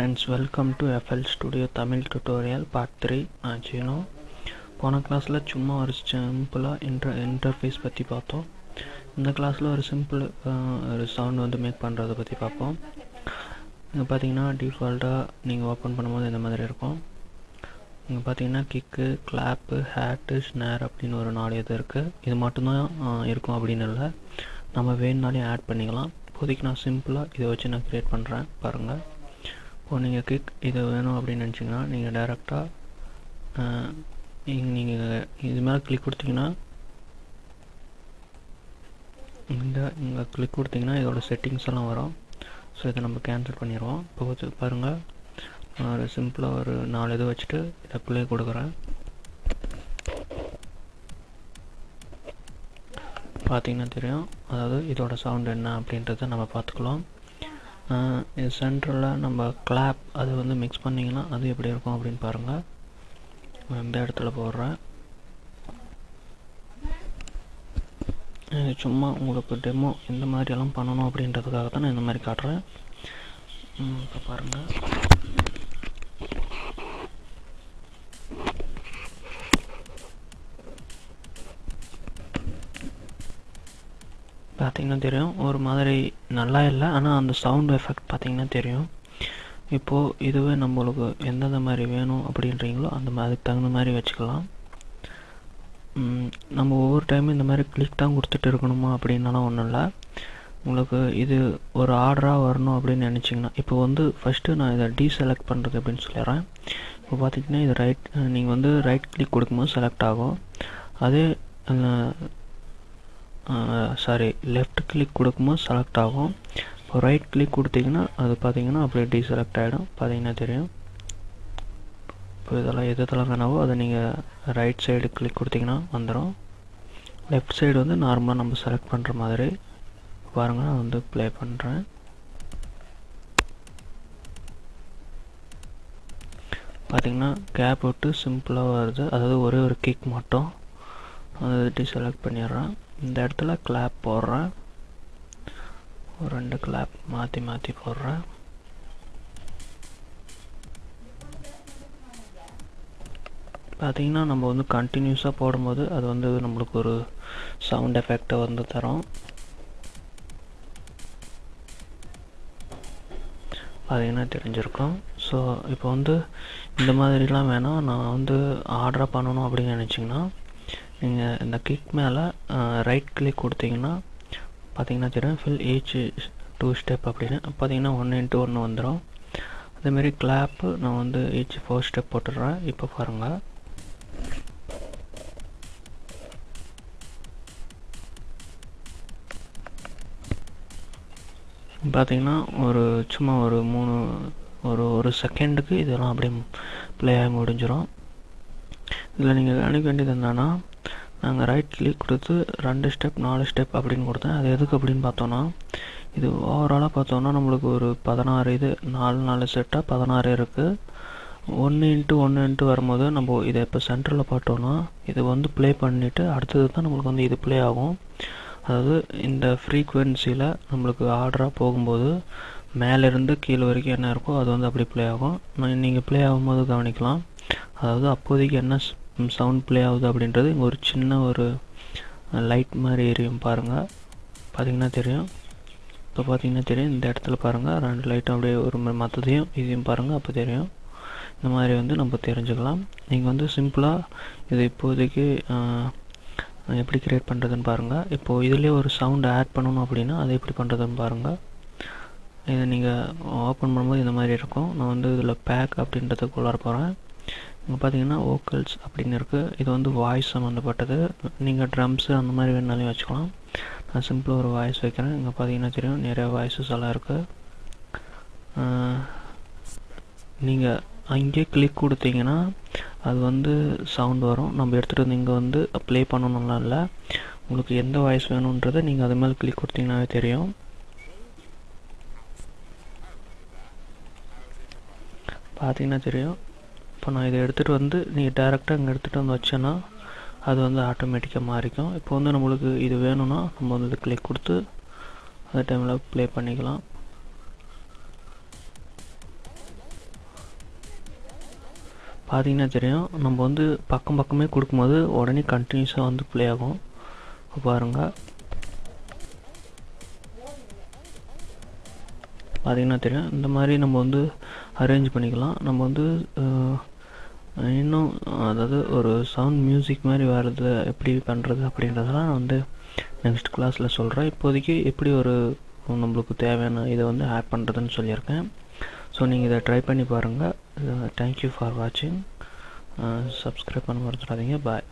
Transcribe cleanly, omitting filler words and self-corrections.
friends, welcome to FL Studio Tamil tutorial part 3. Chino போன கிளாஸில் சும்மா ஒரு சிம்பிளாக இன்டர்ஃபேஸ் பற்றி பார்த்தோம். இந்த கிளாஸில் ஒரு சிம்பிள் ஒரு சவுண்ட் வந்து மேக் பண்ணுறதை பற்றி பார்ப்போம். இங்கே பார்த்தீங்கன்னா டிஃபால்ட்டாக நீங்கள் ஓப்பன் பண்ணும்போது இந்த மாதிரி இருக்கும். இங்கே பார்த்தீங்கன்னா கிக்கு, கிளாப்பு, ஹேட்டு, ஸ்னேர் அப்படின்னு ஒரு 4 இது இருக்குது. இது மட்டும்தான் இருக்கும் அப்படின்னு இல்லை, நம்ம வேணுனாலையும் ஆட் பண்ணிக்கலாம். இப்போதைக்கு நான் சிம்பிளாக இதை வச்சு நான் க்ரியேட் பண்ணுறேன் பாருங்கள். இப்போது நீங்கள் கிக் இது வேணும் அப்படின்னு நினச்சிங்கன்னா நீங்கள் டேரெக்டாக நீங்கள் இது மேலே கிளிக் கொடுத்தீங்கன்னா இங்கே கிளிக் கொடுத்தீங்கன்னா இதோட செட்டிங்ஸ் எல்லாம் வரும். ஸோ இதை நம்ம கேன்சல் பண்ணிடுவோம். இப்போ பாருங்கள், ஒரு சிம்பிளாக ஒரு 4 இது வச்சுட்டு இதை ப்ளே கொடுக்குறேன். பார்த்தீங்கன்னா தெரியும், அதாவது இதோட சவுண்ட் என்ன அப்படின்றத நம்ம பார்த்துக்கலாம். இது சென்ட்ரலில் நம்ம கிளாப் அது வந்து மிக்ஸ் பண்ணிங்கன்னா அது எப்படி இருக்கும் அப்படின்னு பாருங்கள். இந்த இடத்துல போடுறேன். சும்மா உங்களுக்கு டெமோ இந்த மாதிரியெல்லாம் பண்ணணும் அப்படின்றதுக்காக தான் நான் இந்த மாதிரி காட்டுறேன். இப்போ பாருங்கள், பார்த்திங்கன்னா தெரியும் ஒரு மாதிரி நல்லா இல்லை, ஆனால் அந்த சவுண்ட் எஃபெக்ட் பார்த்திங்கன்னா தெரியும். இப்போது இதுவே நம்மளுக்கு எந்தெந்த மாதிரி வேணும் அப்படின்றீங்களோ அதுக்கு தகுந்த மாதிரி வச்சுக்கலாம். நம்ம ஒவ்வொரு டைமும் இந்த மாதிரி கிளிக் தான் கொடுத்துட்டு இருக்கணுமா அப்படின்னாலும் ஒன்றும் இல்லை. உங்களுக்கு இது ஒரு ஆர்டராக வரணும் அப்படின்னு நினச்சிங்கன்னா இப்போ வந்து ஃபஸ்ட்டு நான் இதை டீசெலக்ட் பண்ணுறது அப்படின்னு சொல்லிடுறேன். இப்போ பார்த்திங்கன்னா இது நீங்கள் வந்து ரைட் கிளிக் கொடுக்கும்போது செலக்ட் ஆகும். அதே லெஃப்ட் கிளிக் கொடுக்கும்போது செலக்ட் ஆகும். இப்போ ரைட் கிளிக் கொடுத்தீங்கன்னா அது பார்த்தீங்கன்னா அப்படியே டீசெலக்ட் ஆகிடும். பார்த்தீங்கன்னா தெரியும். இப்போ இதெல்லாம் எதெல்லாம் வேணாவோ அதை நீங்கள் ரைட் சைடு கிளிக் கொடுத்தீங்கன்னா வந்துடும். லெஃப்ட் சைடு வந்து நார்மலாக நம்ம செலக்ட் பண்ணுற மாதிரி பாருங்கள். நான் வந்து ப்ளே பண்ணுறேன். பார்த்திங்கன்னா கேப் விட்டு சிம்பிளாக வருது, அதாவது ஒரே ஒரு கிக் மட்டும். அதை டீசெலக்ட் பண்ணிடுறேன். இந்த இடத்துல கிளாப் போடுறேன், ஒரு 2 கிளாப் மாற்றி போடுறேன். பார்த்திங்கன்னா நம்ம வந்து கண்டினியூஸாக போடும்போது அது வந்து நம்மளுக்கு ஒரு சவுண்ட் எஃபெக்டை வந்து தரும். பார்த்திங்கன்னா தெரிஞ்சிருக்கும். ஸோ இப்போ வந்து இந்த மாதிரிலாம் வேணாம், நான் வந்து ஆர்டராக பண்ணணும் அப்படின்னு நினச்சிங்கன்னா நீங்கள் இந்த கிக் மேலே ரைட் கிளிக் கொடுத்தீங்கன்னா பார்த்தீங்கன்னா தெரியும் ஃபில் ஈச் 2 ஸ்டெப் அப்படின்னு. பார்த்தீங்கன்னா 1x1 வந்துடும். அதேமாரி கிளாப்பு நான் வந்து ஈச் 4 ஸ்டெப் போட்டுடுறேன். இப்போ பாருங்கள், பார்த்தீங்கன்னா சும்மா ஒரு செகண்டுக்கு இதெல்லாம் அப்படியே ப்ளே ஆகி முடிஞ்சிடும். இதில் நீங்கள் கவனிக்க வேண்டியது என்னன்னா, நாங்கள் ரைட் கிளிக் கொடுத்து 2 ஸ்டெப் 4 ஸ்டெப் அப்படின்னு கொடுத்தேன். அது எதுக்கு அப்படின்னு பார்த்தோன்னா, இது ஓவராலாக பார்த்தோன்னா நம்மளுக்கு ஒரு 16 இது 4 செட்டாக 16 இருக்குது. 1x1 வரும்போது நம்ம இதை இப்போ சென்டரில் பார்த்தோன்னா இது வந்து ப்ளே பண்ணிவிட்டு அடுத்தது தான் நம்மளுக்கு வந்து இது ப்ளே ஆகும். அதாவது இந்த ஃப்ரீக்குவென்சியில் நம்மளுக்கு ஆர்டராக போகும்போது மேலேருந்து கீழே வரைக்கும் என்ன இருக்கோ அது வந்து அப்படி ப்ளே ஆகும். நீங்கள் ப்ளே ஆகும்போது கவனிக்கலாம். அதாவது அப்போதைக்கு என்ன சவுண்ட் ப்ளே ஆகுது அப்படின்றது ஒரு சின்ன ஒரு லைட் மாதிரி எரியும் பாருங்கள். பார்த்திங்கன்னா தெரியும். இப்போ பார்த்திங்கன்னா தெரியும், இந்த இடத்துல பாருங்கள் 2 லைட்டும் அப்படியே ஒரு மற்றதையும் இதையும் பாருங்கள், அப்போ தெரியும். இந்த மாதிரி வந்து நம்ம தெரிஞ்சுக்கலாம். நீங்கள் வந்து சிம்பிளாக இது இப்போதைக்கு எப்படி க்ரியேட் பண்ணுறதுன்னு பாருங்கள். இப்போது இதிலே ஒரு சவுண்டு ஆட் பண்ணணும் அப்படின்னா அதை எப்படி பண்ணுறதுன்னு பாருங்கள். இதை நீங்கள் ஓப்பன் பண்ணும்போது இந்த மாதிரி இருக்கும். நான் வந்து இதில் பேக் அப்படின்றதுக்குள்ளார போகிறேன். இங்கே பார்த்தீங்கன்னா வோக்கல்ஸ் அப்படின்னு இருக்குது. இது வந்து வாய்ஸ் சம்மந்தப்பட்டது. நீங்கள் ட்ரம்ஸு அந்த மாதிரி வேணாலையும் வச்சுக்கலாம். நான் சிம்பிளாக ஒரு வாய்ஸ் வைக்கிறேன். இங்கே பார்த்தீங்கன்னா தெரியும் நிறைய வாய்ஸஸ் எல்லாம் இருக்குது. நீங்கள் அங்கே கிளிக் கொடுத்தீங்கன்னா அது வந்து சவுண்ட் வரும். நம்ம எடுத்துகிட்டு வந்து இங்கே வந்து ப்ளே பண்ணணும்லாம் இல்லை, உங்களுக்கு எந்த வாய்ஸ் வேணுன்றதை நீங்கள் அது மேலே கிளிக் கொடுத்தீங்கன்னாவே தெரியும். பார்த்தீங்கன்னா தெரியும். இப்போ நான் இதை எடுத்துகிட்டு வந்து நீங்கள் டேரெக்டாக இங்கே எடுத்துகிட்டு வந்து வச்சேன்னா அது வந்து ஆட்டோமேட்டிக்காக மாறிக்கும். இப்போ வந்து நம்மளுக்கு இது வேணும்னா நம்ம வந்து இது கிளிக் கொடுத்து அந்த டைமில் ப்ளே பண்ணிக்கலாம். பார்த்தீங்கன்னா தெரியும், நம்ம வந்து பக்கம் பக்கமே கொடுக்கும்போது உடனே கண்டினியூஸாக வந்து ப்ளே ஆகும். பாருங்கள், பார்த்தீங்கன்னா தெரியும். இந்த மாதிரி நம்ம வந்து அரேஞ்ச் பண்ணிக்கலாம். நம்ம வந்து இன்னும் அதாவது ஒரு சவுண்ட் மியூசிக் மாதிரி வர்றது எப்படி பண்ணுறது அப்படின்றதெல்லாம் நான் வந்து நெக்ஸ்ட் கிளாஸில் சொல்கிறேன். இப்போதைக்கு எப்படி ஒரு நம்மளுக்கு தேவையான இதை வந்து ஆட் பண்ணுறதுன்னு சொல்லியிருக்கேன். ஸோ நீங்கள் இதை ட்ரை பண்ணி பாருங்கள். தேங்க்யூ ஃபார் வாட்சிங். சப்ஸ்கிரைப் பண்ண மறந்துடாதீங்க. பாய்.